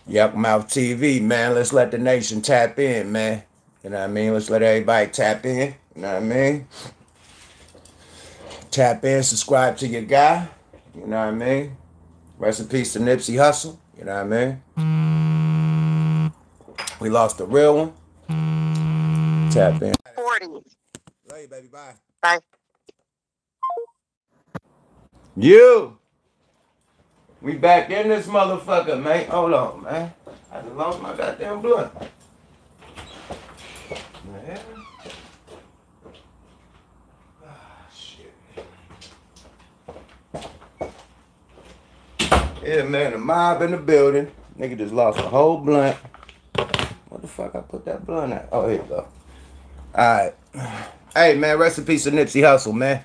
Yukmouth TV, man. Let's let the nation tap in, man. You know what I mean? Let's let everybody tap in. You know what I mean? Tap in, subscribe to your guy. You know what I mean? Rest in peace to Nipsey Hussle. You know what I mean? We lost the real one. Tap in. 40. Love you, baby. Bye. Bye. You. We back in this motherfucker, man. Hold on, man. I just lost my goddamn blunt. Man. Ah, shit. Yeah, man, the mob in the building. Nigga just lost a whole blunt. What the fuck I put that blunt at? Oh, here you go. Alright. Hey, man, rest in peace to Nipsey Hussle, man.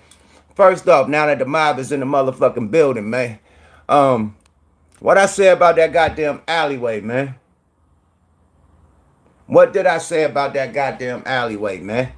First off, now that the mob is in the motherfucking building, man. What I say about that goddamn alleyway, man? What did I say about that goddamn alleyway, man?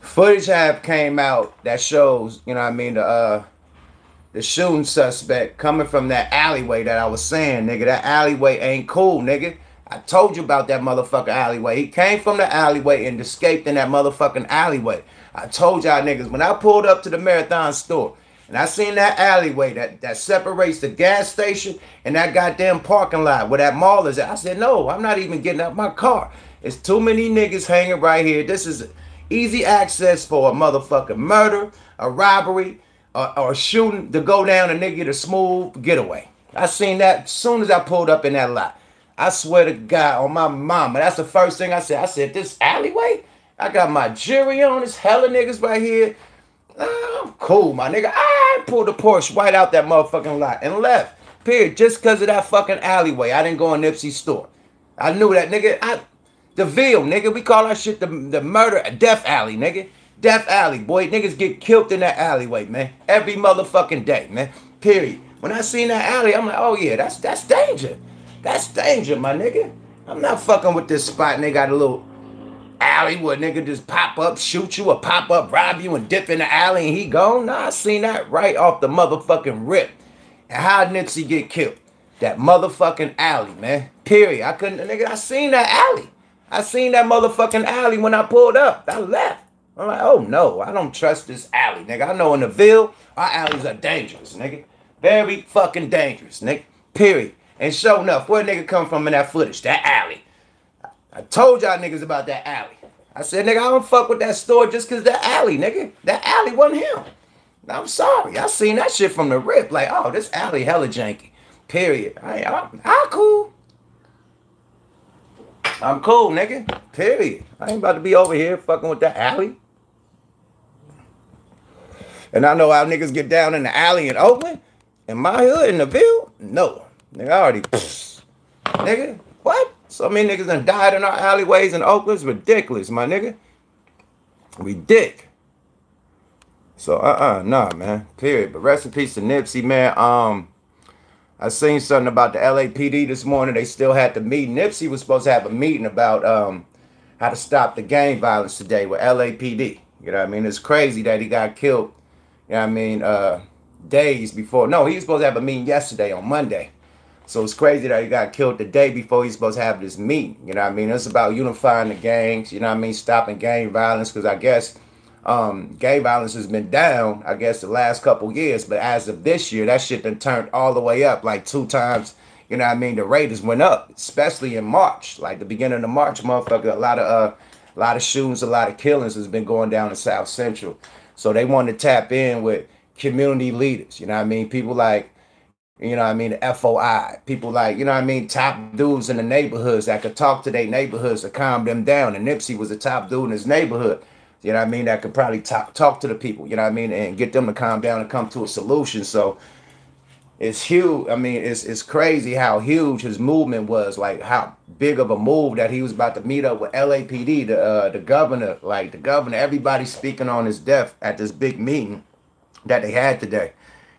Footage have came out that shows, you know what I mean, the shooting suspect coming from that alleyway that I was saying, nigga. That alleyway ain't cool, nigga. I told you about that motherfucking alleyway. He came from the alleyway and escaped in that motherfucking alleyway. I told y'all niggas, when I pulled up to the Marathon store, and I seen that alleyway that separates the gas station and that goddamn parking lot where that mall is at. I said, no, I'm not even getting out my car. It's too many niggas hanging right here. This is easy access for a motherfucking murder, a robbery, or shooting to go down and nigga get a smooth getaway. I seen that as soon as I pulled up in that lot. I swear to God on my mama. That's the first thing I said. I said, this alleyway? I got my jury on. There's hella niggas right here. I'm cool, my nigga. I pulled the Porsche right out that motherfucking lot and left. Period. Just because of that fucking alleyway. I didn't go in Nipsey's store. I knew that, nigga. The Ville, nigga. We call that shit the murder, death alley, nigga. Death alley, boy. Niggas get killed in that alleyway, man. Every motherfucking day, man. Period. When I seen that alley, I'm like, oh yeah, that's danger. That's danger, my nigga. I'm not fucking with this spot and they got a little alley where nigga just pop up, shoot you, or pop up, rob you, and dip in the alley and he gone. Nah, I seen that right off the motherfucking rip. And how Nipsey get killed? That motherfucking alley, man. Period. I couldn't, nigga, I seen that alley. I seen that motherfucking alley when I pulled up. I left. I'm like, oh no, I don't trust this alley, nigga. I know in the Ville, our alleys are dangerous, nigga. Very fucking dangerous, nigga. Period. And sure enough, where nigga come from in that footage? That alley. I told y'all niggas about that alley. I said, nigga, I don't fuck with that store just because that alley, nigga. That alley wasn't him. I'm sorry. I seen that shit from the rip. Like, oh, this alley hella janky. Period. I'm cool. I'm cool, nigga. Period. I ain't about to be over here fucking with that alley. And I know how niggas get down in the alley in Oakland. In my hood, in the Ville? No. Nigga, I already... Nigga, what? So many niggas done died in our alleyways in Oakland. It's ridiculous, my nigga. Ridiculous. So, nah, man. Period. But rest in peace to Nipsey, man. I seen something about the LAPD this morning. They still had the meeting. Nipsey was supposed to have a meeting about how to stop the gang violence today with LAPD. You know what I mean? It's crazy that he got killed, you know what I mean, days before. No, he was supposed to have a meeting yesterday on Monday. So it's crazy that he got killed the day before he's supposed to have this meeting. You know what I mean? It's about unifying the gangs, you know what I mean? Stopping gang violence, because I guess gang violence has been down, I guess, the last couple years. But as of this year, that shit done turned all the way up like 2 times. You know what I mean? The rate has went up, especially in March. Like the beginning of March, motherfucker, a lot of shootings, a lot of killings has been going down in South Central. So they want to tap in with community leaders. You know what I mean? People like, you know what I mean, the FOI. People like, you know what I mean, top dudes in the neighborhoods that could talk to their neighborhoods to calm them down. And Nipsey was a top dude in his neighborhood, you know what I mean, that could probably talk to the people, you know what I mean, and get them to calm down and come to a solution. So it's huge. I mean, it's crazy how huge his movement was, like how big of a move that he was about to meet up with LAPD, the governor, like the governor, everybody speaking on his death at this big meeting that they had today.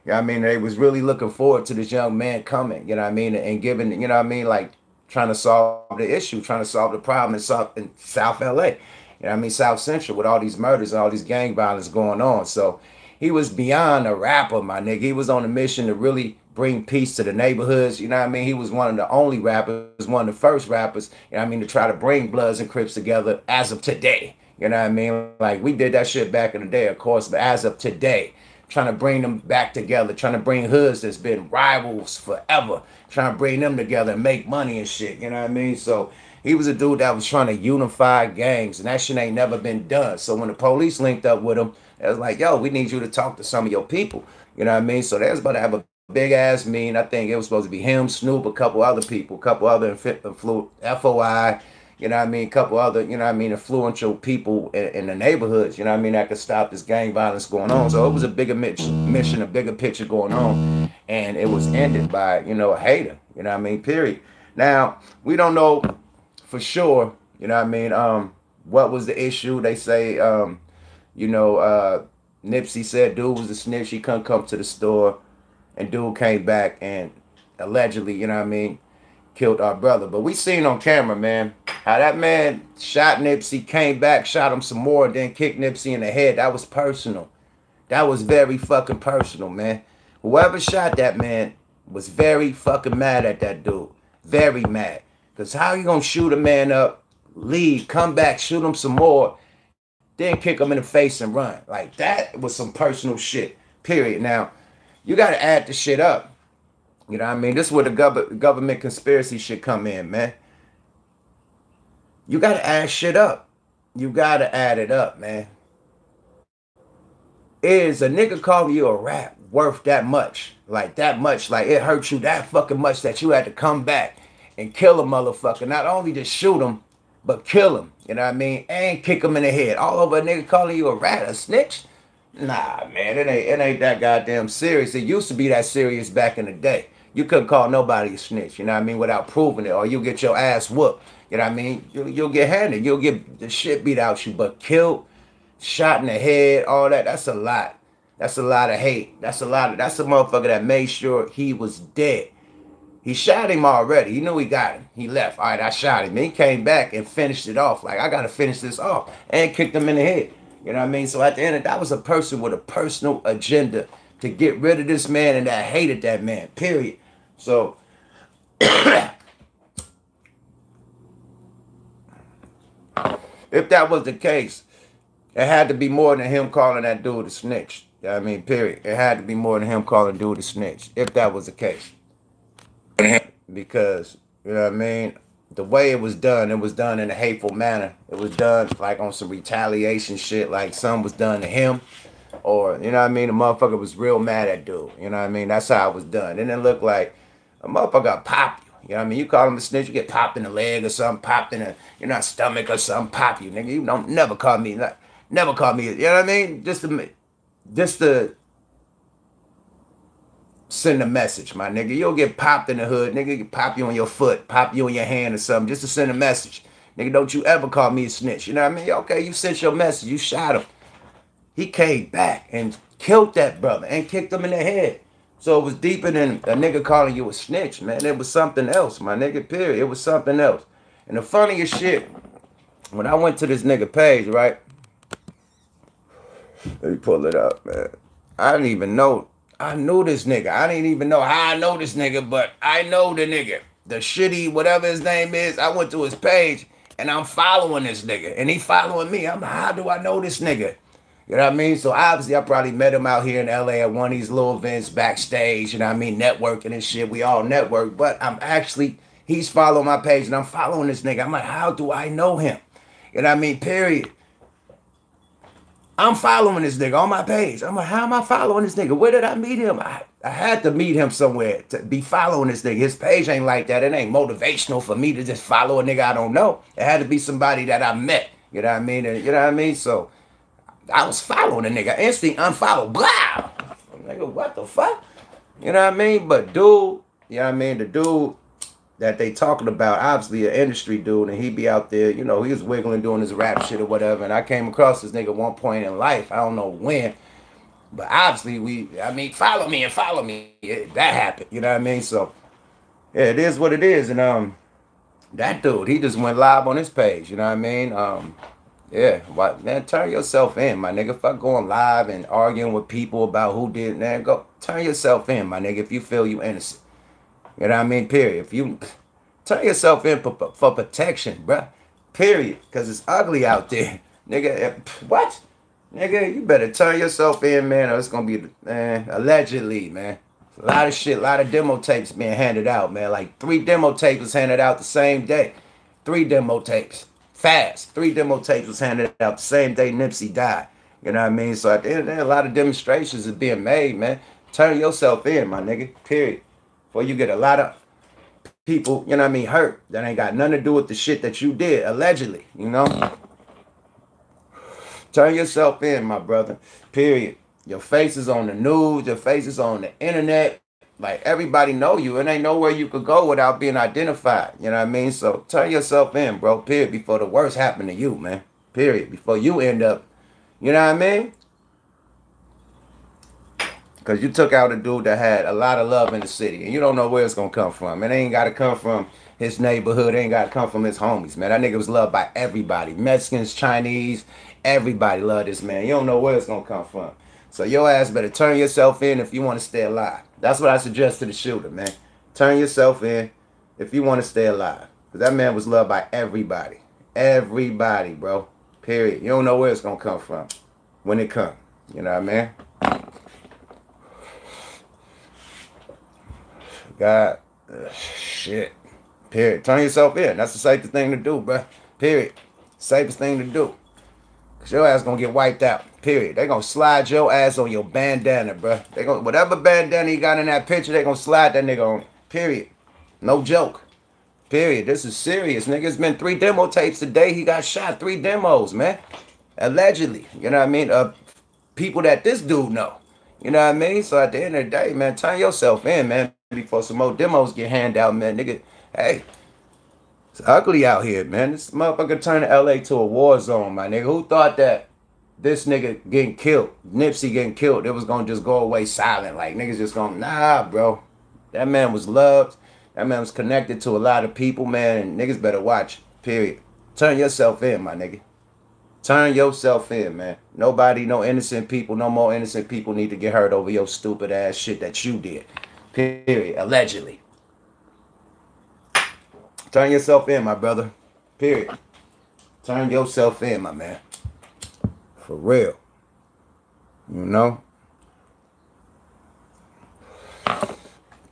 You know what I mean? They was really looking forward to this young man coming, you know what I mean, and giving, you know what I mean, like trying to solve the issue, trying to solve the problem in South LA. You know what I mean? South Central with all these murders and all these gang violence going on. So he was beyond a rapper, my nigga. He was on a mission to really bring peace to the neighborhoods. You know what I mean? He was one of the only rappers, one of the first rappers, you know what I mean, to try to bring Bloods and Crips together as of today. You know what I mean? Like, we did that shit back in the day, of course, but as of today, trying to bring them back together, trying to bring hoods that's been rivals forever, trying to bring them together and make money and shit. You know what I mean? So he was a dude that was trying to unify gangs, and that shit ain't never been done. So when the police linked up with him, it was like, yo, we need you to talk to some of your people. You know what I mean? So they was about to have a big ass meeting. I think it was supposed to be him, Snoop, a couple other people, a couple other FOI, you know what I mean, a couple other, you know what I mean, influential people in the neighborhoods, you know what I mean, that could stop this gang violence going on. So it was a bigger mission, a bigger picture going on. And it was ended by, you know, a hater, you know what I mean, period. Now, we don't know for sure, you know what I mean, what was the issue. They say, you know, Nipsey said dude was a snitch. He couldn't come to the store. And dude came back and allegedly, you know what I mean, killed our brother. But we seen on camera, man, how that man shot Nipsey, came back, shot him some more, and then kicked Nipsey in the head. That was personal. That was very fucking personal, man. Whoever shot that man was very fucking mad at that dude. Very mad. Because how you gonna shoot a man up, leave, come back, shoot him some more, then kick him in the face and run? Like, that was some personal shit, period. Now, you got to add the shit up. You know what I mean? This is where the government conspiracy shit come in, man. You got to add shit up. You got to add it up, man. Is a nigga calling you a rat worth that much? Like, that much? Like, it hurt you that fucking much that you had to come back and kill a motherfucker? Not only just shoot him, but kill him. You know what I mean? And kick him in the head. All over a nigga calling you a rat, a snitch? Nah, man, it ain't that goddamn serious. It used to be that serious back in the day. You couldn't call nobody a snitch, you know what I mean, without proving it, or you'll get your ass whooped. You know what I mean? You'll get handed. You'll get the shit beat out you. But killed, shot in the head, all that, that's a lot. That's a lot of hate. That's a motherfucker that made sure he was dead. He shot him already. He knew he got him. He left. All right, I shot him. Then he came back and finished it off. Like, I got to finish this off. And kicked him in the head. You know what I mean? So at the end of that was a person with a personal agenda to get rid of this man and that hated that man, period. So if that was the case, it had to be more than him calling that dude a snitch. You know what I mean? Period. It had to be more than him calling dude a snitch, if that was the case. Because, you know what I mean? The way it was done in a hateful manner. It was done like on some retaliation shit, like something was done to him. Or, you know what I mean, the motherfucker was real mad at dude. You know what I mean? That's how it was done. And it looked like a motherfucker popped you. You know what I mean? You call him a snitch, you get popped in the leg or something, popped in the, you know, stomach or something, pop you, nigga. You don't never call me, like, never call me, you know what I mean? Just to send a message, my nigga. You'll get popped in the hood, nigga. Get pop you on your foot, pop you on your hand or something, just to send a message. Nigga, don't you ever call me a snitch. You know what I mean? Okay, you sent your message, you shot him. He came back and killed that brother and kicked him in the head. So it was deeper than a nigga calling you a snitch, man. It was something else, my nigga, period. It was something else. And the funniest shit, when I went to this nigga page, right? Let me pull it up, man. I didn't even know. I knew this nigga. I didn't even know how I know this nigga, but I know the nigga. The shitty, whatever his name is, I went to his page, and I'm following this nigga. And he following me. I'm like, how do I know this nigga? You know what I mean? So obviously I probably met him out here in LA at one of these little events backstage, you know what I mean? Networking and shit. We all network. But he's following my page and I'm following this nigga. I'm like, how do I know him? You know what I mean? Period. I'm following this nigga on my page. I'm like, how am I following this nigga? Where did I meet him? I had to meet him somewhere to be following this nigga. His page ain't like that. It ain't motivational for me to just follow a nigga I don't know. It had to be somebody that I met. You know what I mean? And, you know what I mean? So I was following a nigga. Instinct unfollow. Blah! Nigga, what the fuck? You know what I mean? But dude, you know what I mean? The dude that they talking about, obviously an industry dude, and he be out there, you know, he was wiggling doing his rap shit or whatever. And I came across this nigga one point in life. I don't know when. But obviously follow me and follow me. That happened. You know what I mean? So yeah, it is what it is. And that dude, he just went live on his page. You know what I mean? Yeah, what man? Turn yourself in, my nigga. Fuck going live and arguing with people about who did. Man, go turn yourself in, my nigga. If you feel you innocent, you know what I mean. Period. If you turn yourself in for protection, bruh. Period. Cause it's ugly out there, nigga. What, nigga? You better turn yourself in, man, or it's gonna be, man. Allegedly, man. A lot of shit, a lot of demo tapes being handed out, man. Like 3 demo tapes was handed out the same day. 3 demo tapes. Fast. 3 demo tapes was handed out the same day Nipsey died. You know what I mean? So at the end of the day, a lot of demonstrations is being made, man. Turn yourself in, my nigga. Period. Before you get a lot of people, you know what I mean, hurt. That ain't got nothing to do with the shit that you did, allegedly, you know? Turn yourself in, my brother. Period. Your face is on the news. Your face is on the internet. Like, everybody know you. And ain't nowhere you could go without being identified. You know what I mean? So, turn yourself in, bro. Period. Before the worst happen to you, man. Period. Before you end up, you know what I mean? Because you took out a dude that had a lot of love in the city. And you don't know where it's going to come from. It ain't got to come from his neighborhood. It ain't got to come from his homies, man. That nigga was loved by everybody. Mexicans, Chinese, everybody loved this man. You don't know where it's going to come from. So your ass better turn yourself in if you want to stay alive. That's what I suggest to the shooter, man. Turn yourself in if you want to stay alive. Because that man was loved by everybody. Everybody, bro. Period. You don't know where it's going to come from when it comes. You know what I mean? God, shit. Period. Turn yourself in. That's the safest thing to do, bro. Period. Safest thing to do. Because your ass going to get wiped out. Period. They gonna slide your ass on your bandana, bro. They gonna, whatever bandana you got in that picture, they gonna slide that nigga on it. Period. No joke. Period. This is serious, nigga. It's been 3 demo tapes today. He got shot. 3 demos, man. Allegedly. You know what I mean? People that this dude know. You know what I mean? So at the end of the day, man, turn yourself in, man, before some more demos get handed out, man. Nigga, hey, it's ugly out here, man. This motherfucker turned LA to a war zone, my nigga. Who thought that this nigga getting killed, Nipsey getting killed, it was gonna just go away silent? Like, niggas just gonna, nah, bro. That man was loved. That man was connected to a lot of people, man. And niggas better watch, period. Turn yourself in, my nigga. Turn yourself in, man. Nobody, no innocent people, no more innocent people need to get hurt over your stupid ass shit that you did. Period. Allegedly. Turn yourself in, my brother. Period. Turn yourself in, my man. For real. You know?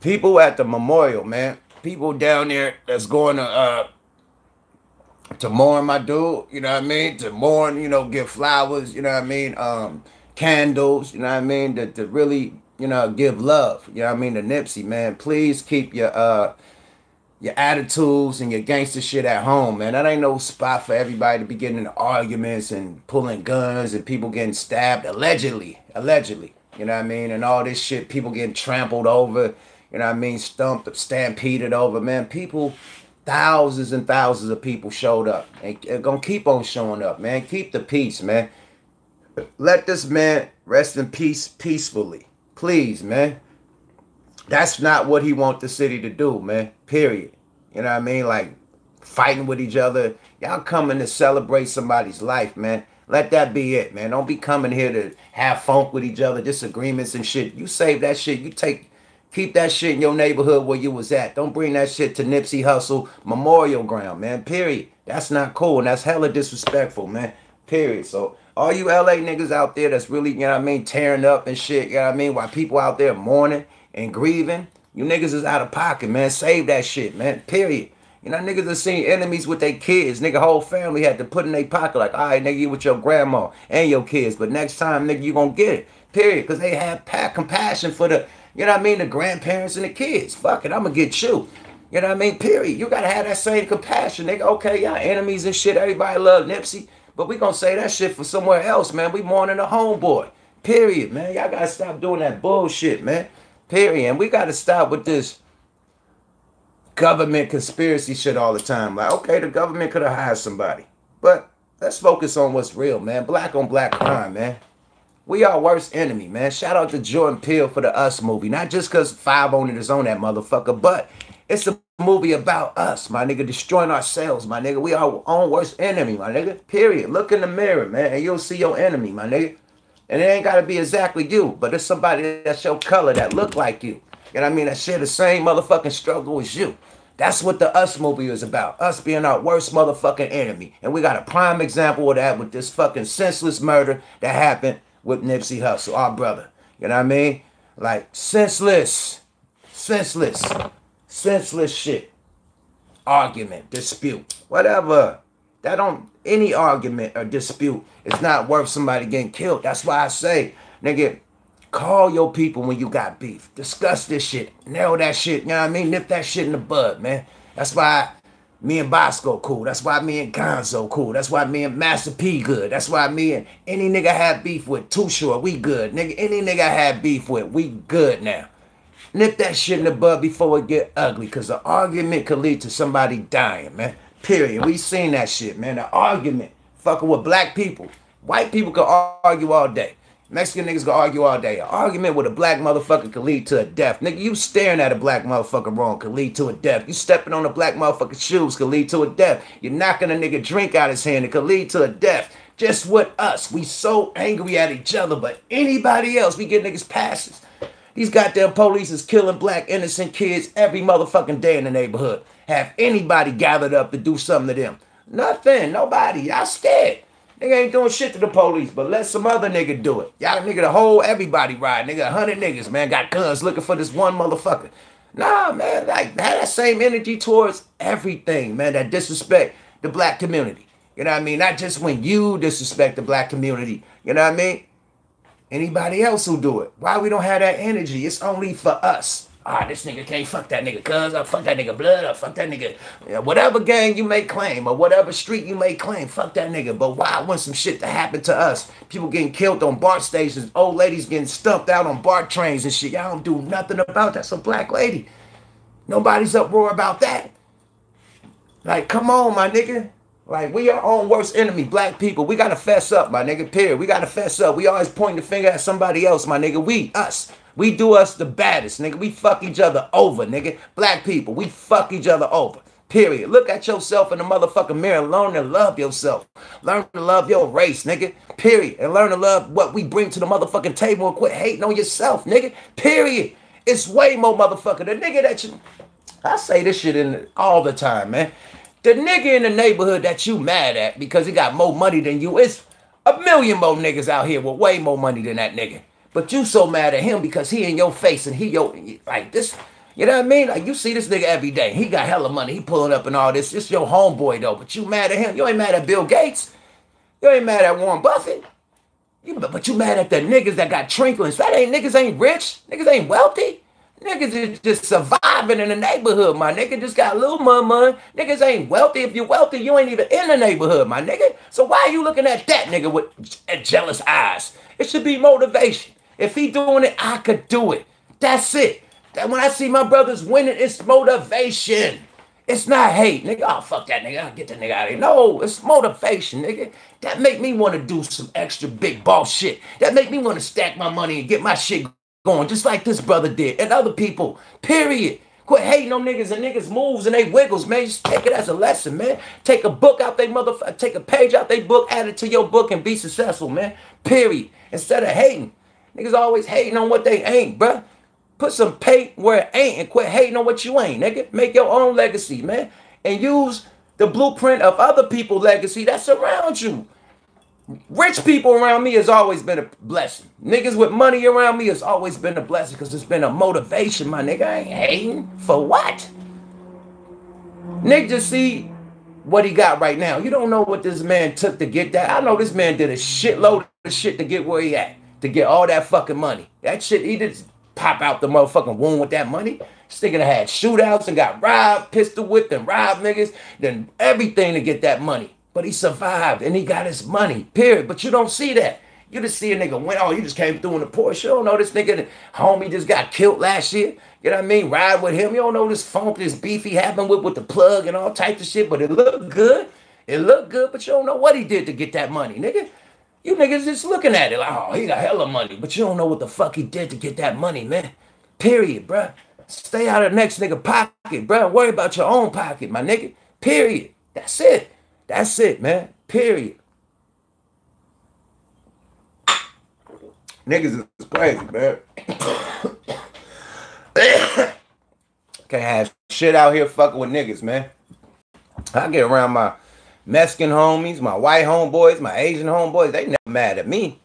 People at the memorial, man. People down there that's going to mourn my dude, you know what I mean? To mourn, you know, give flowers, you know what I mean? Candles, you know what I mean? To really, you know, give love, you know what I mean? To Nipsey, man. Please keep your attitudes and your gangster shit at home, man. That ain't no spot for everybody to be getting into arguments and pulling guns and people getting stabbed, allegedly, you know what I mean? And all this shit, people getting trampled over, you know what I mean? Stumped, stampeded over, man. People, thousands and thousands of people showed up and gonna keep on showing up, man. Keep the peace, man. Let this man rest in peace peacefully, please, man. That's not what he want the city to do, man. Period. You know what I mean? Like, fighting with each other. Y'all coming to celebrate somebody's life, man. Let that be it, man. Don't be coming here to have funk with each other, disagreements and shit. You save that shit. You keep that shit in your neighborhood where you was at. Don't bring that shit to Nipsey Hussle Memorial Ground, man. Period. That's not cool, and that's hella disrespectful, man. Period. So all you LA niggas out there that's really, you know what I mean, tearing up and shit, you know what I mean, while people out there mourning and grieving, you niggas is out of pocket, man. Save that shit, man. Period. You know, niggas have seen enemies with their kids. Nigga, whole family had to put in their pocket like, all right, nigga, you with your grandma and your kids. But next time, nigga, you gonna get it. Period. Because they have compassion for the, you know what I mean, the grandparents and the kids. Fuck it, I'm gonna get you. You know what I mean? Period. You gotta have that same compassion, nigga. Okay, y'all enemies and shit. Everybody love Nipsey. But we gonna say that shit for somewhere else, man. We mourning a homeboy. Period, man. Y'all gotta stop doing that bullshit, man. Period. And we gotta stop with this government conspiracy shit all the time. Like, okay, the government could have hired somebody. But let's focus on what's real, man. Black on black crime, man. We our worst enemy, man. Shout out to Jordan Peele for the Us movie. Not just because 5 on it is on that motherfucker, but it's a movie about us, my nigga, destroying ourselves, my nigga. We our own worst enemy, my nigga. Period. Look in the mirror, man, and you'll see your enemy, my nigga. And it ain't gotta be exactly you, but it's somebody that's your color that look like you. You know what I mean? That share the same motherfucking struggle as you. That's what the Us movie is about. Us being our worst motherfucking enemy. And we got a prime example of that with this fucking senseless murder that happened with Nipsey Hussle, our brother. You know what I mean? Like, senseless shit. Argument, dispute, whatever. That don't, any argument or dispute is not worth somebody getting killed. That's why I say, nigga, call your people when you got beef. Discuss this shit. Nail that shit. You know what I mean? Nip that shit in the bud, man. That's why me and Bosco cool. That's why me and Gonzo cool. That's why me and Master P good. That's why me and any nigga I had beef with, Too Short, we good. Nigga, any nigga I had beef with, we good now. Nip that shit in the bud before it get ugly, because the argument could lead to somebody dying, man. Period. We seen that shit, man. The argument. Fucking with black people. White people can argue all day. Mexican niggas can argue all day. An argument with a black motherfucker could lead to a death. Nigga, you staring at a black motherfucker wrong could lead to a death. You stepping on a black motherfucker's shoes could lead to a death. You're knocking a nigga drink out his hand, it could lead to a death. Just with us. We so angry at each other, but anybody else, we get niggas passes. These goddamn police is killing black innocent kids every motherfucking day in the neighborhood. Have anybody gathered up to do something to them? Nothing. Nobody. Y'all scared. Nigga ain't doing shit to the police, but let some other nigga do it. Y'all nigga the whole everybody ride. Nigga, 100 niggas, man, got guns looking for this one motherfucker. Nah, man, like, have that same energy towards everything, man, that disrespect the black community. You know what I mean? Not just when you disrespect the black community. You know what I mean? Anybody else who do it. Why we don't have that energy? It's only for us. Ah, this nigga can't fuck that nigga cuz, or fuck that nigga blood, or fuck that nigga, whatever gang you may claim, or whatever street you may claim, fuck that nigga. But why I want some shit to happen to us? People getting killed on BART stations, old ladies getting stumped out on BART trains and shit. Y'all don't do nothing about that. Some black lady. Nobody's uproar about that. Like, come on, my nigga. Like, we our own worst enemy, black people. We gotta fess up, my nigga, period. We gotta fess up. We always point the finger at somebody else, my nigga. We, us. We do us the baddest, nigga. We fuck each other over, nigga. Black people, we fuck each other over, period. Look at yourself in the motherfucking mirror and learn to love yourself. Learn to love your race, nigga, period. And learn to love what we bring to the motherfucking table and quit hating on yourself, nigga, period. It's way more motherfucker. The nigga that you, I say this shit in all the time, man. The nigga in the neighborhood that you mad at because he got more money than you, it's a million more niggas out here with way more money than that nigga. But you so mad at him because he in your face and he your, like this, you know what I mean? Like you see this nigga every day. He got hella money. He pulling up and all this. It's your homeboy though, but you mad at him. You ain't mad at Bill Gates. You ain't mad at Warren Buffett. But you mad at the niggas that got trinklings. That ain't, niggas ain't rich. Niggas ain't wealthy. Niggas is just surviving in the neighborhood, my nigga. Just got a little money. Niggas ain't wealthy. If you're wealthy, you ain't even in the neighborhood, my nigga. So why are you looking at that nigga with jealous eyes? It should be motivation. If he doing it, I could do it. That's it. That when I see my brothers winning, it's motivation. It's not hate, nigga. Oh, fuck that nigga. I'll get that nigga out of here. No, it's motivation, nigga. That make me want to do some extra big boss shit. That make me want to stack my money and get my shit going, just like this brother did and other people, period. Quit hating on niggas and niggas moves and they wiggles, man. Just take it as a lesson, man. Take a book out they motherfucker, take a page out they book, add it to your book and be successful, man. Period. Instead of hating. Niggas always hating on what they ain't, bruh. Put some paint where it ain't and quit hating on what you ain't, nigga. Make your own legacy, man. And use the blueprint of other people's legacy that's around you. Rich people around me has always been a blessing. Niggas with money around me has always been a blessing because it's been a motivation, my nigga. I ain't hating. For what? Nigga, just see what he got right now. You don't know what this man took to get that. I know this man did a shitload of shit to get where he at. To get all that fucking money. That shit, he didn't pop out the motherfucking womb with that money. This nigga had shootouts and got robbed, pistol whipped and robbed niggas, then everything to get that money. But he survived and he got his money, period. But you don't see that. You just see a nigga went, oh, you just came through in the Porsche. You don't know this nigga, homie just got killed last year. You know what I mean? Ride with him. You don't know this funk, this beef he happened with the plug and all types of shit. But it looked good. It looked good, but you don't know what he did to get that money, nigga. You niggas just looking at it like, oh, he got hella money. But you don't know what the fuck he did to get that money, man. Period, bruh. Stay out of the next nigga pocket, bro. Worry about your own pocket, my nigga. Period. That's it. That's it, man. Period. Niggas is crazy, man. Can't have shit out here fucking with niggas, man. I get around my Mexican homies, my white homeboys, my Asian homeboys. They never mad at me.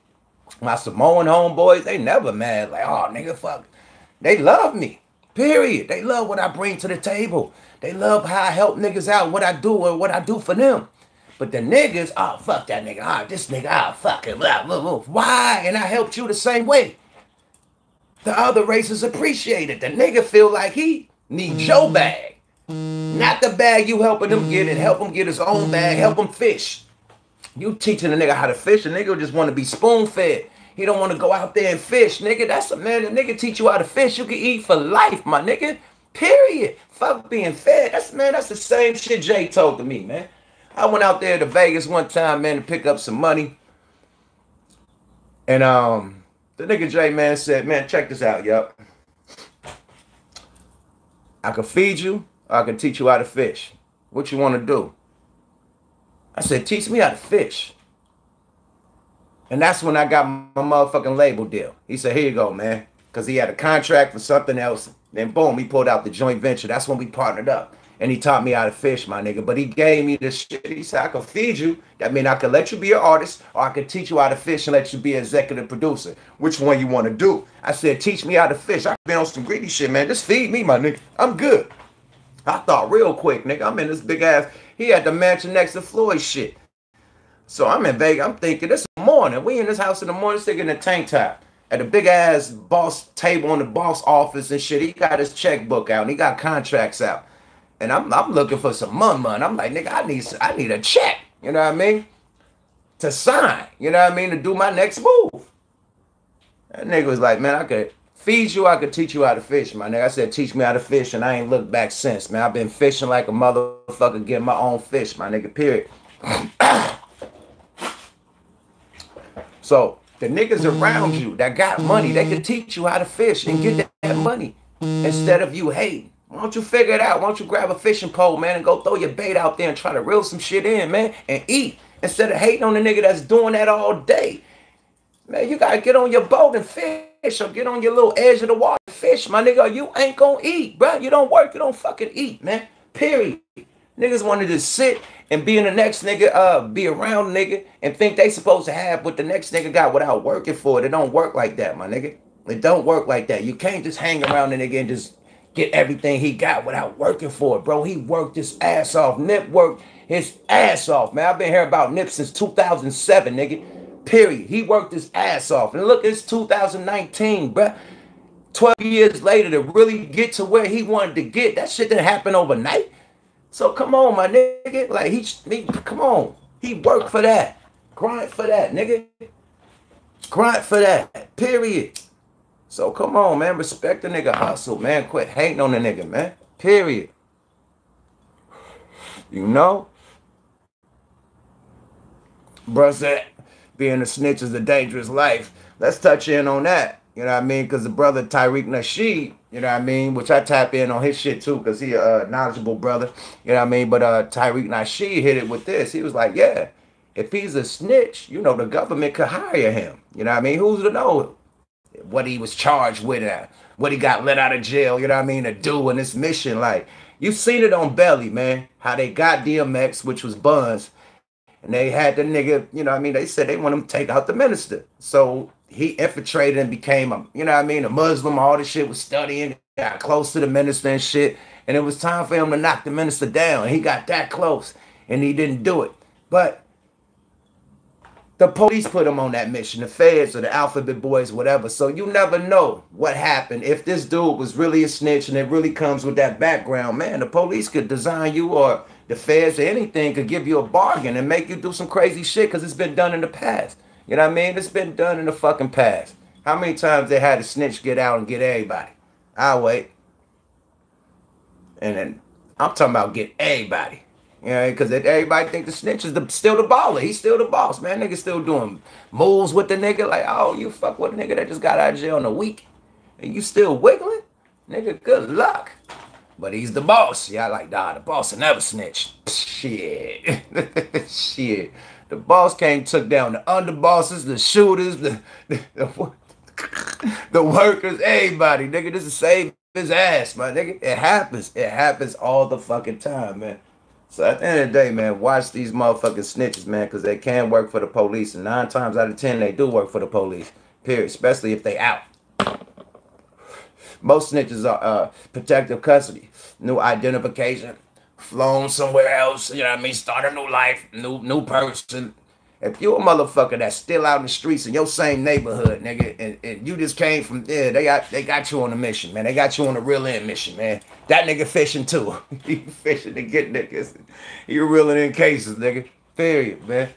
My Samoan homeboys, they never mad. Like, oh, nigga, fuck. They love me. Period. They love what I bring to the table. They love how I help niggas out, what I do or what I do for them. But the niggas, oh, fuck that nigga. Oh, this nigga, oh, fuck him. Why? And I helped you the same way. The other races appreciate it. The nigga feel like he needs your bag. Not the bag you helping him get and help him get his own bag. Help him fish. You teaching a nigga how to fish. A nigga just want to be spoon-fed. He don't want to go out there and fish, nigga. That's a man. The nigga teach you how to fish. You can eat for life, my nigga. Period. Fuck being fed. That's the same shit Jay told to me, man. I went out there to Vegas one time, man, to pick up some money. And the nigga Jay, man, said, man, check this out, yup. I can feed you, or I can teach you how to fish. What you want to do? I said, teach me how to fish. And that's when I got my motherfucking label deal. He said, here you go, man. Because he had a contract for something else. Then boom, he pulled out the joint venture. That's when we partnered up. And he taught me how to fish, my nigga. But he gave me this shit. He said, I can feed you. That means I can let you be an artist, or I can teach you how to fish and let you be an executive producer. Which one you want to do? I said, teach me how to fish. I've been on some greedy shit, man. Just feed me, my nigga. I'm good. I thought real quick, nigga. I'm in this big ass. He had the mansion next to Floyd shit. So I'm in Vegas. I'm thinking, this is the morning. We in this house in the morning, sticking in a tank top at a big ass boss table in the boss office and shit. He got his checkbook out and he got contracts out. And I'm looking for some money. I'm like, nigga, I need a check. You know what I mean? To sign. You know what I mean? To do my next move. That nigga was like, man, I could feed you. I could teach you how to fish, my nigga. I said, teach me how to fish, and I ain't looked back since, man. I've been fishing like a motherfucker, getting my own fish, my nigga, period. So the niggas around you that got money, they can teach you how to fish and get that money instead of you hating. Why don't you figure it out? Why don't you grab a fishing pole, man, and go throw your bait out there and try to reel some shit in, man, and eat instead of hating on the nigga that's doing that all day. Man, you gotta get on your boat and fish, or get on your little edge of the water and fish, my nigga, or you ain't gonna eat, bro. You don't work, you don't fucking eat, man, period. Niggas wanted to sit and be in the next nigga, be around nigga and think they supposed to have what the next nigga got without working for it. It don't work like that, my nigga. It don't work like that. You can't just hang around the nigga and just get everything he got without working for it, bro. He worked his ass off. Nip worked his ass off, man. I've been hearing about Nip since 2007, nigga. Period. He worked his ass off. And look, it's 2019, bro. 12 years later to really get to where he wanted to get. That shit didn't happen overnight. So come on, my nigga. Like, come on. He worked for that. Grind for that, nigga. Grind for that. Period. So come on, man. Respect the nigga hustle, man. Quit hating on the nigga, man. Period. You know? Bruh said, being a snitch is a dangerous life. Let's touch in on that. You know what I mean? Because the brother Tariq Nasheed, you know what I mean? Which I tap in on his shit too, because he a knowledgeable brother. You know what I mean? But Tariq Nasheed hit it with this. He was like, yeah, if he's a snitch, you know, the government could hire him. You know what I mean? Who's to know what he was charged with, what he got let out of jail, you know what I mean, to do in this mission. Like, you seen it on Belly, man, how they got DMX, which was Buns, and they had the nigga, you know what I mean, they said they want him to take out the minister. So he infiltrated and became a, you know what I mean, a Muslim, all this shit, was studying, got close to the minister and shit, and it was time for him to knock the minister down, and he got that close, and he didn't do it. But the police put him on that mission, the feds or the alphabet boys, whatever. So you never know what happened. If this dude was really a snitch and it really comes with that background, man, the police could design you, or the feds or anything could give you a bargain and make you do some crazy shit because it's been done in the past. You know what I mean? It's been done in the fucking past. How many times they had a snitch get out and get everybody? I'll wait. And then I'm talking about get everybody. You know, because everybody think the snitch is still the baller. He's still the boss, man. Nigga still doing moves with the nigga. Like, oh, you fuck with a nigga that just got out of jail in a week. And you still wiggling? Nigga, good luck. But he's the boss. Yeah, like, nah, the boss will never snitch. Shit. Shit. The boss came, took down the underbosses, the shooters, the workers, everybody. Nigga, this is save his ass, my nigga. It happens. It happens all the fucking time, man. So at the end of the day, man, watch these motherfucking snitches, man, because they can work for the police. And 9 times out of 10, they do work for the police. Period. Especially if they out. Most snitches are protective custody, new identification, flown somewhere else, you know what I mean, start a new life, new person. If you a motherfucker that's still out in the streets in your same neighborhood, nigga, and you just came from there, they got you on a mission, man. They got you on a real end mission, man. That nigga fishing too. He fishing to get niggas. He reeling in cases, nigga. Period, man.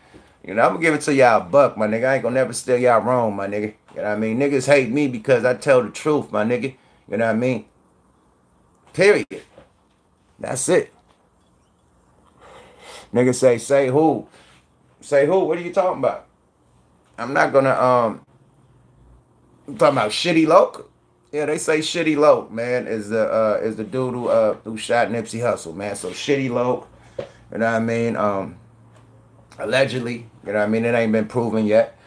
You know, I'm gonna give it to y'all a buck, my nigga. I ain't gonna never steal y'all wrong, my nigga. You know what I mean? Niggas hate me because I tell the truth, my nigga. You know what I mean? Period. That's it. Nigga say who? Say who? What are you talking about? I'm not gonna I'm talking about Shitty Loc. Yeah, they say Shitty Loc, man, is the dude who shot Nipsey Hussle, man. So Shitty Loc, you know what I mean? Allegedly, you know what I mean? It ain't been proven yet.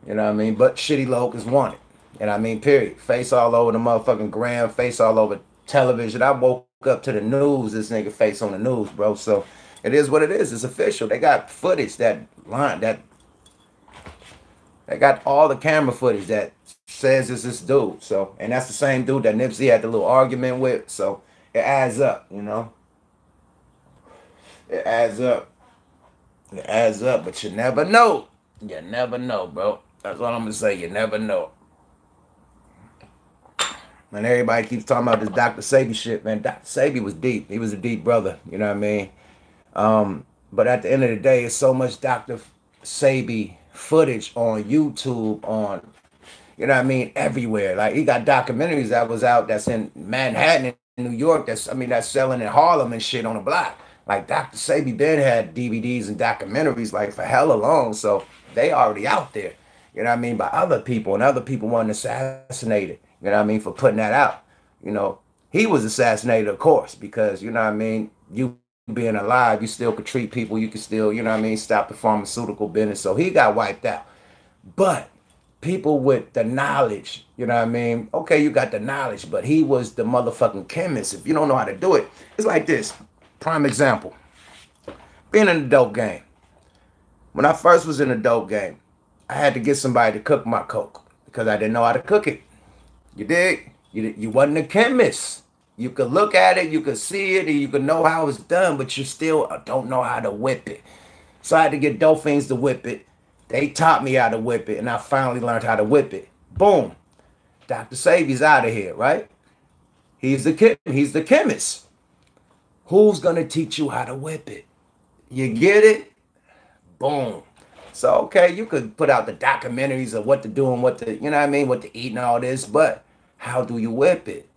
You know what I mean? But Shitty Loc is wanted. You know what I mean? Period. Face all over the motherfucking gram, face all over television. I woke up to the news, this nigga face on the news, bro. So it is what it is. It's official. They got footage they got all the camera footage that says it's this dude. So, and that's the same dude that Nipsey had the little argument with. So it adds up, you know? It adds up. It adds up, but you never know. You never know, bro. That's all I'm gonna say. You never know. And everybody keeps talking about this Dr. Sebi shit, man. Dr. Sebi was deep. He was a deep brother, you know what I mean? But at the end of the day, it's so much Dr. Sebi footage on YouTube, on, you know what I mean, everywhere. Like, he got documentaries that was out that's in Manhattan, in New York, that's selling in Harlem and shit on the block. Like, Dr. Sebi then had DVDs and documentaries, like, for hella long. So they already out there, you know what I mean, by other people, and other people wanting assassinated. You know what I mean? For putting that out. You know, he was assassinated, of course, because, you know what I mean, you being alive, you still could treat people. You could still, you know what I mean, stop the pharmaceutical business. So he got wiped out. But people with the knowledge, you know what I mean? Okay, you got the knowledge, but he was the motherfucking chemist. If you don't know how to do it, it's like this. Prime example. Being in the dope game. When I first was in the dope game, I had to get somebody to cook my coke because I didn't know how to cook it. You dig? You wasn't a chemist. You could look at it, you could see it, and you could know how it's done, but you still don't know how to whip it. So I had to get dope fiends to whip it. They taught me how to whip it, and I finally learned how to whip it. Boom. Dr. Sebi's out of here, right? He's the chemist. Who's gonna teach you how to whip it? You get it? Boom. So, okay, you could put out the documentaries of what to do and what to, you know what I mean, what to eat and all this, but how do you whip it?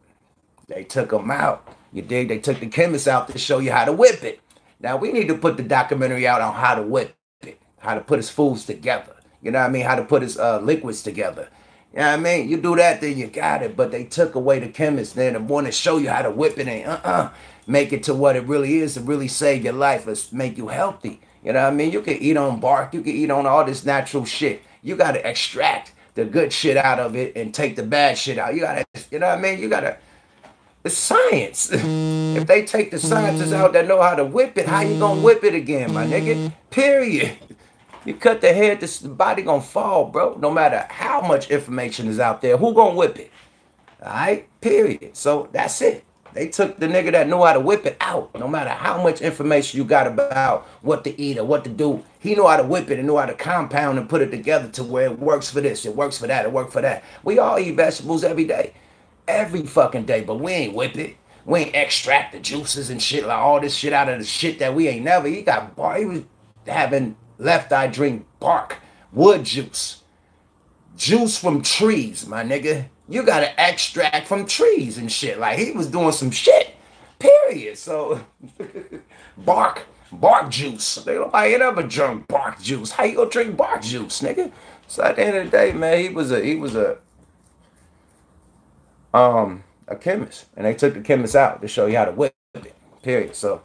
They took them out. You dig? They took the chemists out to show you how to whip it. Now, we need to put the documentary out on how to whip it, how to put his foods together. You know what I mean? How to put his liquids together. You know what I mean? You do that, then you got it. But they took away the chemists. Then the one to show you how to whip it and make it to what it really is to really save your life, or make you healthy. You know what I mean? You can eat on bark. You can eat on all this natural shit. You got to extract the good shit out of it and take the bad shit out. You got to, you know what I mean? You got to, it's science. If they take the scientists out that know how to whip it, how you going to whip it again, my nigga? Period. You cut the head, the body going to fall, bro. No matter how much information is out there, who going to whip it? All right? Period. So that's it. They took the nigga that knew how to whip it out. No matter how much information you got about what to eat or what to do, he knew how to whip it and knew how to compound and put it together to where it works for this, it works for that, it works for that. We all eat vegetables every day. Every fucking day, but we ain't whip it. We ain't extract the juices and shit, like all this shit out of the shit that we ain't never. He was having Left Eye drink bark, wood juice. Juice from trees, my nigga. You gotta extract from trees and shit. Like, he was doing some shit. Period. So, bark juice. Nobody ain't ever drunk bark juice. How you gonna drink bark juice, nigga? So at the end of the day, man, he was a a chemist, and they took the chemist out to show you how to whip it. Period. So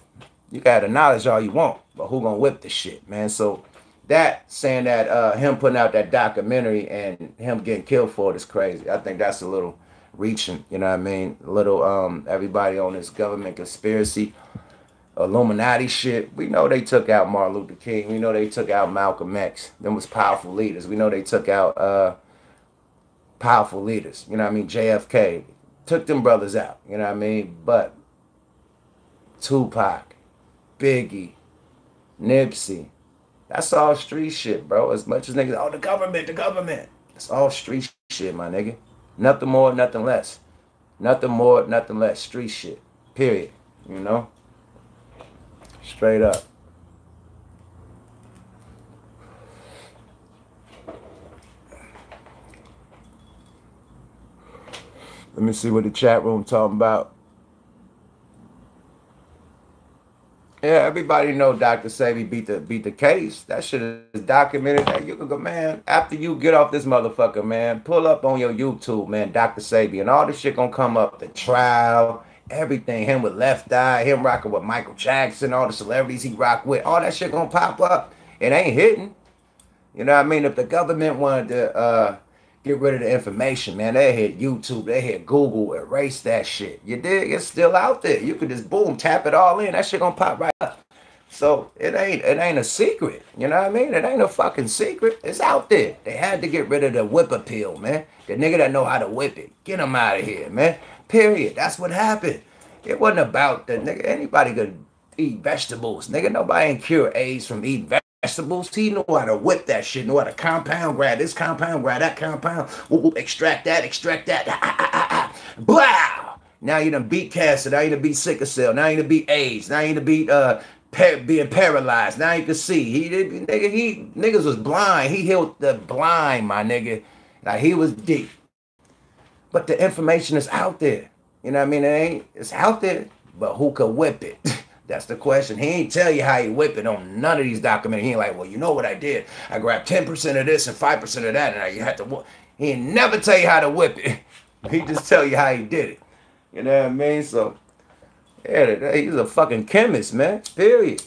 you got the knowledge all you want, but who gonna whip the shit, man? So that saying that him putting out that documentary and him getting killed for it is crazy. I think that's a little reaching, you know what I mean? A little everybody on this government conspiracy, Illuminati shit. We know they took out Martin Luther King. We know they took out Malcolm X. Them was powerful leaders. We know they took out powerful leaders. You know what I mean? JFK. Took them brothers out. You know what I mean? But Tupac, Biggie, Nipsey, that's all street shit, bro. As much as niggas, oh, the government. It's all street shit, my nigga. Nothing more, nothing less. Nothing more, nothing less. Street shit. Period. You know? Straight up. Let me see what the chat room talking about. Yeah, everybody know Dr. Sebi beat the case. That shit is documented. That you can go, man, after you get off this motherfucker, man, pull up on your YouTube, man, Dr. Sebi, and all this shit gonna come up. The trial, everything. Him with Left Eye, him rocking with Michael Jackson, all the celebrities he rock with, all that shit gonna pop up. It ain't hidden. You know what I mean? If the government wanted to get rid of the information, man, they hit YouTube, they hit Google, erase that shit. You dig? It's still out there. You could just boom, tap it all in. That shit gonna pop right up. So it ain't a secret. You know what I mean? It ain't a fucking secret. It's out there. They had to get rid of the whip appeal, man. The nigga that know how to whip it. Get him out of here, man. Period. That's what happened. It wasn't about the nigga. Anybody could eat vegetables. Nigga, nobody ain't cure AIDS from eating vegetables. He knew how to whip that shit, know how to compound, grab this compound, grab that compound, extract that. Wow! Now you done beat cancer, now you done beat sickle cell, now you done beat AIDS, now you done beat being paralyzed, now you can see. Niggas was blind. He healed the blind, my nigga. Like he was deep. But the information is out there. You know what I mean? It's out there, but who could whip it? That's the question. He ain't tell you how he whip it on none of these documentaries. He ain't like, well, you know what I did? I grabbed 10% of this and 5% of that, and I had to. He ain't never tell you how to whip it. He just tell you how he did it. You know what I mean? So, yeah, he's a fucking chemist, man. Period.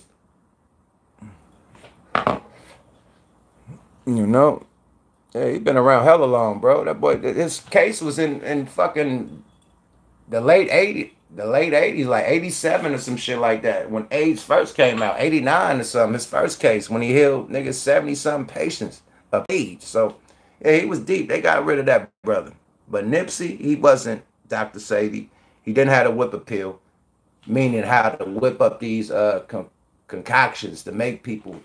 You know? Yeah, he been around hella long, bro. That boy, his case was in fucking the late 80s. The late 80s, like 87 or some shit like that. When AIDS first came out, 89 or something, his first case, when he healed niggas 70-something patients of AIDS. So, yeah, he was deep. They got rid of that brother. But Nipsey, he wasn't Dr. Sebi. He didn't have a whip appeal, meaning how to whip up these concoctions to make people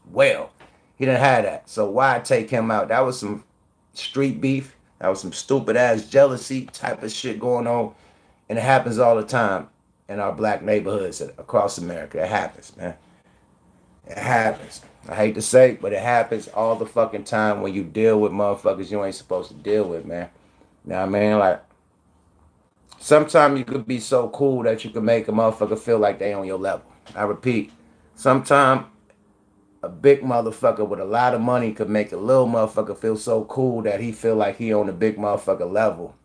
well. He didn't have that. So why take him out? That was some street beef. That was some stupid-ass jealousy type of shit going on. And it happens all the time in our black neighborhoods across America. It happens, man. It happens. I hate to say it, but it happens all the fucking time when you deal with motherfuckers you ain't supposed to deal with, man. You know what I mean? Like, sometimes you could be so cool that you can make a motherfucker feel like they on your level. I repeat, sometimes a big motherfucker with a lot of money could make a little motherfucker feel so cool that he feel like he on a big motherfucker level.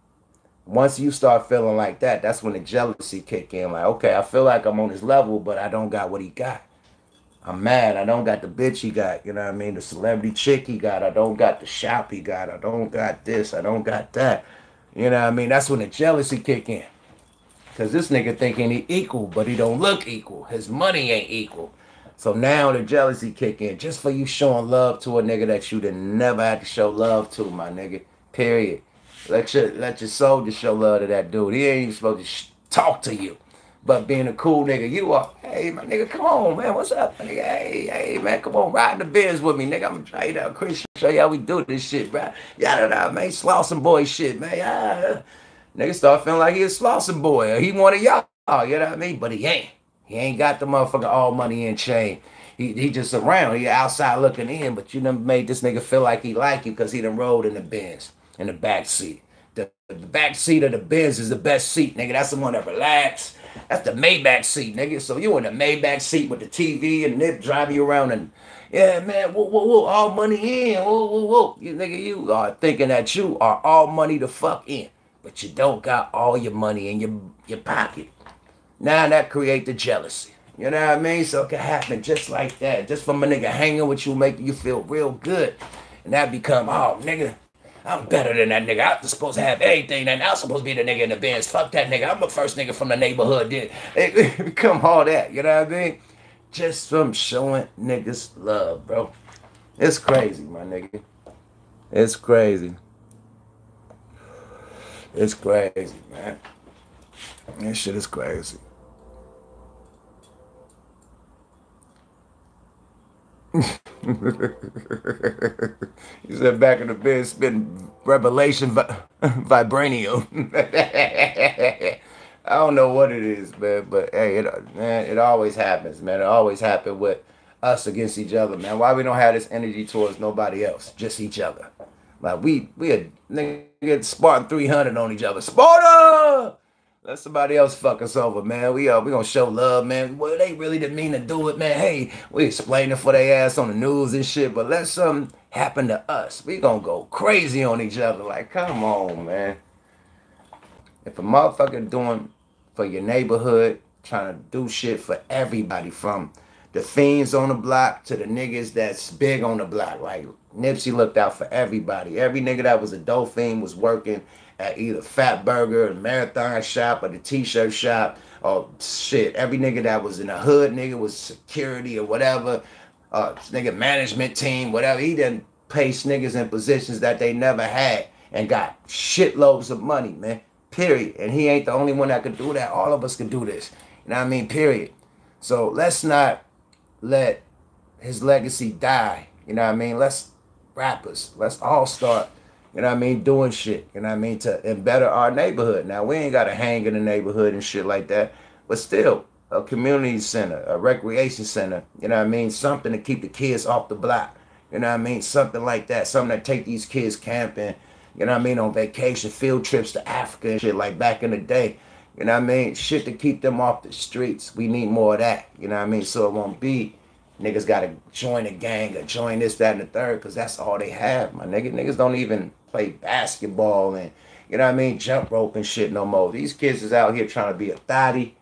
Once you start feeling like that, that's when the jealousy kick in. Like, okay, I feel like I'm on his level, but I don't got what he got. I'm mad. I don't got the bitch he got. You know what I mean? The celebrity chick he got. I don't got the shop he got. I don't got this. I don't got that. You know what I mean? That's when the jealousy kick in. Because this nigga thinking he equal, but he don't look equal. His money ain't equal. So now the jealousy kick in. Just for you showing love to a nigga that you done never had to show love to, my nigga. Period. Let your soldier show love to that dude. He ain't even supposed to talk to you. But being a cool nigga, you are, hey, my nigga, come on, man. What's up, nigga? Hey, man, come on, ride the Benz with me, nigga. I'm going to try you out, Chris. Show you how we do this shit, bro. Yada, man. Slauson boy shit, man. Yeah. Nigga start feeling like he a Slauson boy. Or he one of y'all, you know what I mean? But he ain't. He ain't got the motherfucker all money in chain. He just around. He outside looking in, but you done made this nigga feel like he like you because he done rode in the Benz. In the back seat. The back seat of the Benz is the best seat, nigga. That's the one that relax. That's the Maybach seat, nigga. So you in the Maybach seat with the TV and Nip driving you around and, yeah, man, whoa, all money in, whoa. You nigga, you are thinking that you are all money to fuck in. but you don't got all your money in your pocket. Now that create the jealousy. You know what I mean? So it can happen just like that. Just from a nigga hanging with you, making you feel real good. And that become, oh, nigga, I'm better than that nigga. I'm supposed to have everything. And I'm supposed to be the nigga in the Benz. Fuck that nigga. I'm the first nigga from the neighborhood. It become all that. You know what I mean? Just from showing niggas love, bro. It's crazy, my nigga. It's crazy. It's crazy, man. That shit is crazy. He said back in the bed spitting revelation vibranium. I don't know what it is, man, but hey, it always happens, man. It always happens with us against each other, man. Why we don't have this energy towards nobody else, just each other? Like we a nigga Spartan 300 on each other. Sparta! Let somebody else fuck us over, man. We gonna show love, man. Well, they really didn't mean to do it, man. Hey, we explaining for their ass on the news and shit, but let something happen to us. We gonna go crazy on each other. Like, come on, man. If a motherfucker doing for your neighborhood, trying to do shit for everybody, from the fiends on the block to the niggas that's big on the block. Like, Nipsey looked out for everybody. Every nigga that was a dope fiend was working at either Fat Burger, the Marathon shop, or the t-shirt shop, or shit. Every nigga that was in the hood, nigga was security or whatever, nigga management team, whatever. He didn't place niggas in positions that they never had and got shitloads of money, man. Period. And he ain't the only one that could do that. All of us can do this. You know what I mean? Period. So let's not let his legacy die. You know what I mean? Let's all start, you know what I mean, doing shit, you know what I mean, to better our neighborhood. Now, we ain't got to hang in the neighborhood and shit like that, but still, a community center, a recreation center, you know what I mean, something to keep the kids off the block, you know what I mean, something like that, something that take these kids camping, you know what I mean, on vacation, field trips to Africa and shit like back in the day, you know what I mean, shit to keep them off the streets. We need more of that, you know what I mean, so it won't be niggas got to join a gang or join this, that, and the third, because that's all they have, my nigga. Niggas don't even play basketball and, you know what I mean, jump rope and shit no more. These kids is out here trying to be a thotty,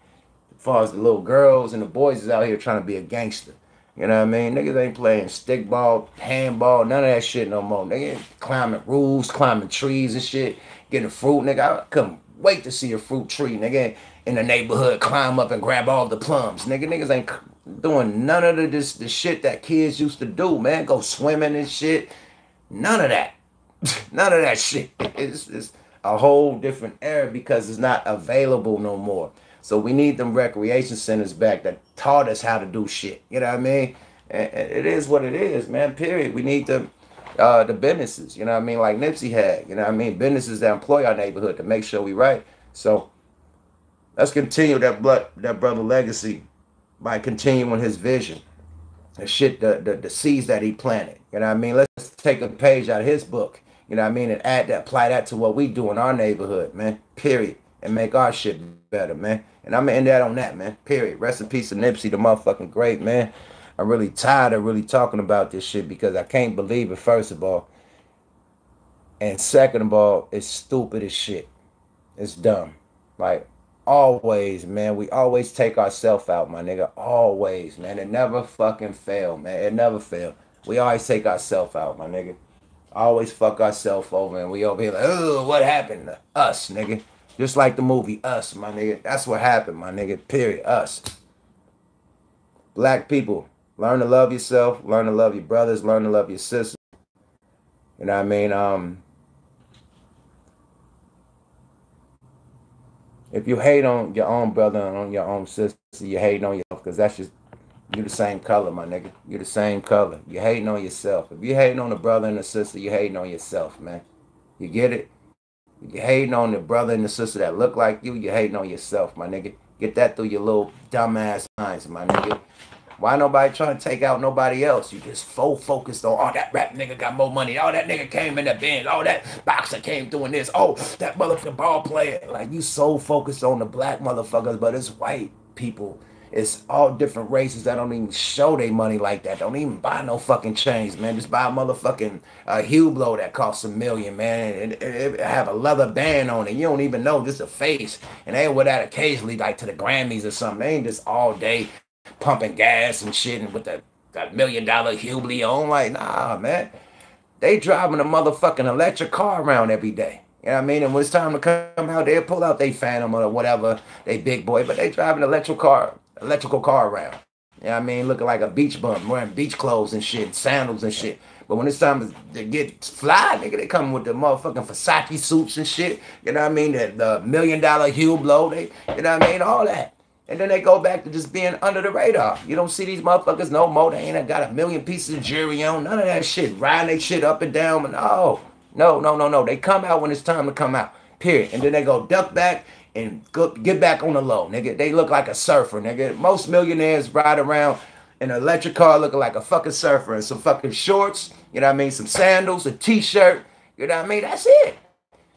as far as the little girls, and the boys is out here trying to be a gangster. You know what I mean? Niggas ain't playing stickball, handball, none of that shit no more. Nigga climbing roofs, climbing trees and shit, getting fruit. Nigga, I couldn't wait to see a fruit tree. Nigga in the neighborhood, climb up and grab all the plums. Niggas ain't doing none of the shit that kids used to do, man. Go swimming and shit. None of that. None of that shit. It's a whole different era because it's not available no more. So we need them recreation centers back that taught us how to do shit. You know what I mean? And it is what it is, man. Period. We need the businesses, you know what I mean? Like Nipsey had, you know what I mean? Businesses that employ our neighborhood to make sure we right. So let's continue that brother legacy by continuing his vision. The shit, the seeds that he planted. You know what I mean? Let's take a page out of his book. You know what I mean? And apply that to what we do in our neighborhood, man. Period. And make our shit better, man. And I'm gonna end that on that, man. Period. Rest in peace to Nipsey, the motherfucking great, man. I'm really tired of really talking about this shit because I can't believe it, first of all. And second of all, it's stupid as shit. It's dumb. Like, always, man. We always take ourselves out, my nigga. Always, man. It never fucking fail, man. It never fail. We always take ourselves out, my nigga. Always fuck ourselves over and we over here like, oh, what happened to us, nigga? Just like the movie Us, my nigga. That's what happened, my nigga. Period. Us. Black people, learn to love yourself. Learn to love your brothers. Learn to love your sisters. You know what I mean? If you hate on your own brother and on your own sister, you hating on yourself because that's just, you the same color, my nigga. You the same color. You hating on yourself. If you hating on the brother and the sister, you hating on yourself, man. You get it? You hating on the brother and the sister that look like you hating on yourself, my nigga. Get that through your little dumbass minds, my nigga. Why nobody trying to take out nobody else? You just full focused on, oh, that rap nigga got more money. Oh, that nigga came in the Benz. Oh, that boxer came doing this. Oh, that motherfucking ball player. Like, you so focused on the black motherfuckers, but it's white people it's all different races that don't even show their money like that. Don't even buy no fucking chains, man. Just buy a motherfucking Hublot that costs $1 million, man. And it have a leather band on it. You don't even know, just a face. And they wear that occasionally, like to the Grammys or something. They ain't just all day pumping gas and shit and with that $1 million Hublot on. Like, nah, man. They driving a motherfucking electric car around every day. You know what I mean? And when it's time to come out, they'll pull out they Phantom or whatever, they big boy, but they driving an electrical car around. You know what I mean? Looking like a beach bum, wearing beach clothes and shit, sandals and shit. But when it's time to get fly, nigga, they come with the motherfucking Versace suits and shit. You know what I mean? The $1 million Hublot, you know what I mean? All that. And then they go back to just being under the radar. You don't see these motherfuckers no more. They ain't got 1 million pieces of jewelry on. None of that shit. Riding they shit up and down. But no. They come out when it's time to come out. Period. And then they go duck back and get back on the low, nigga. They look like a surfer, nigga. Most millionaires ride around in an electric car looking like a fucking surfer and some fucking shorts. You know what I mean? Some sandals, a t-shirt. You know what I mean? That's it.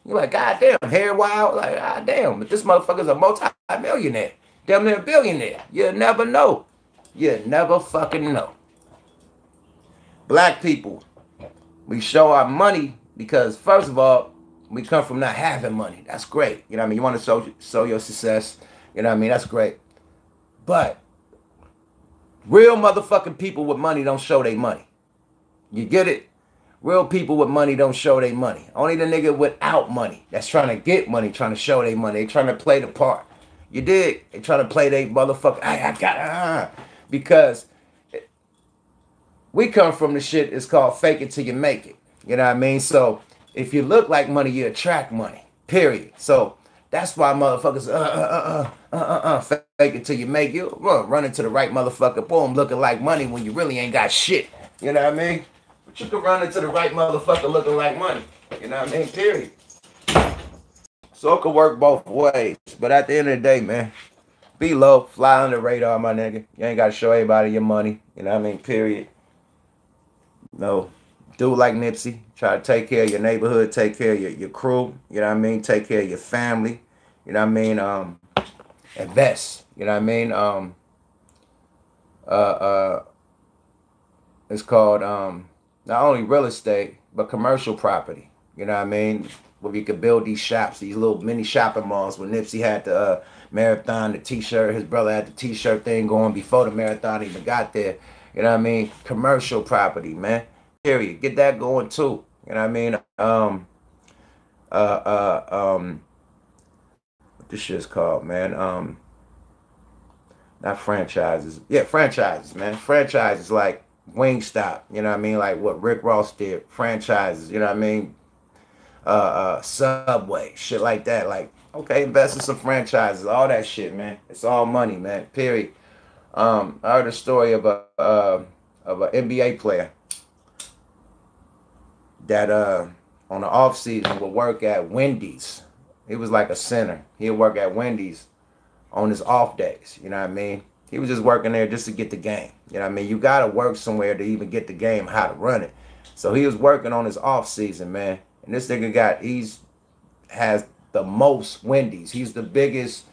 You're like, goddamn, hair wild. Like, goddamn. But this motherfucker's a multi-millionaire. Damn near billionaire. You never know. You never fucking know. Black people, we show our money because, first of all, we come from not having money. That's great. You know what I mean? You want to show your success. You know what I mean? That's great. But real motherfucking people with money don't show their money. You get it? Real people with money don't show their money. Only the nigga without money that's trying to get money, trying to show their money. They trying to play the part. You dig? They trying to play they motherfucker. I got because we come from the shit. It's called fake it till you make it. You know what I mean? So if you look like money, you attract money. Period. So that's why motherfuckers fake it till you make it. Run into the right motherfucker. Boom, looking like money when you really ain't got shit. You know what I mean? But you can run into the right motherfucker looking like money. You know what I mean? Period. So it could work both ways. But at the end of the day, man, be low, fly on the radar, my nigga. You ain't got to show everybody your money. You know what I mean? Period. No. Do like Nipsey. Try to take care of your neighborhood, take care of your crew. You know what I mean? Take care of your family. You know what I mean? Invest. You know what I mean? It's called not only real estate, but commercial property. You know what I mean? Where you could build these shops, these little mini shopping malls. When Nipsey had the marathon, the t-shirt, his brother had the t-shirt thing going before the marathon even got there. You know what I mean? Commercial property, man. Period. Get that going too. You know what I mean? What this shit's called, man? Not franchises. Yeah, franchises, man. Franchises like Wingstop. You know what I mean? Like what Rick Ross did. Franchises. You know what I mean? Subway, shit like that. Like, okay, invest in some franchises, all that shit, man. It's all money, man. Period. I heard a story of an NBA player that on the off season would work at Wendy's. He was like a center. He'd work at Wendy's on his off days. You know what I mean? He was just working there just to get the game. You know what I mean? You gotta work somewhere to even get the game, how to run it. So he was working on his off season, man. And this nigga has the most Wendy's. He's the biggest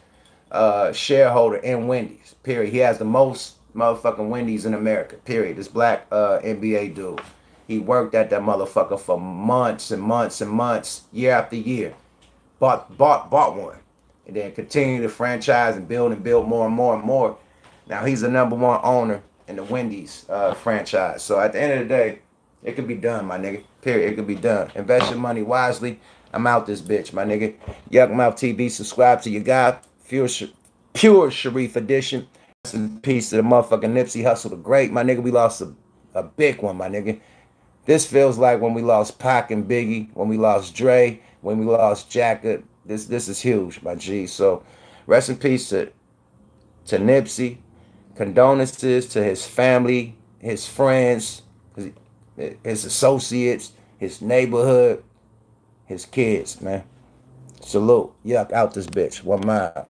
shareholder in Wendy's, period. He has the most motherfucking Wendy's in America, period. This black NBA dude. He worked at that motherfucker for months and months and months, year after year. Bought one. And then continued to franchise and build more and more and more. Now he's the #1 owner in the Wendy's franchise. So at the end of the day, it could be done, my nigga. Period. It could be done. Invest your money wisely. I'm out this bitch, my nigga. Yukmouth TV. Subscribe to your guy. Pure Sharif edition. Rest in peace to the motherfucking Nipsey Hussle the Great. My nigga, we lost a big one, my nigga. This feels like when we lost Pac and Biggie, when we lost Dre, when we lost Jacket. This is huge, my G. So rest in peace to Nipsey. Condolences to his family, his friends, his associates, his neighborhood, his kids, man. Salute. Yuck out this bitch. 1 mile.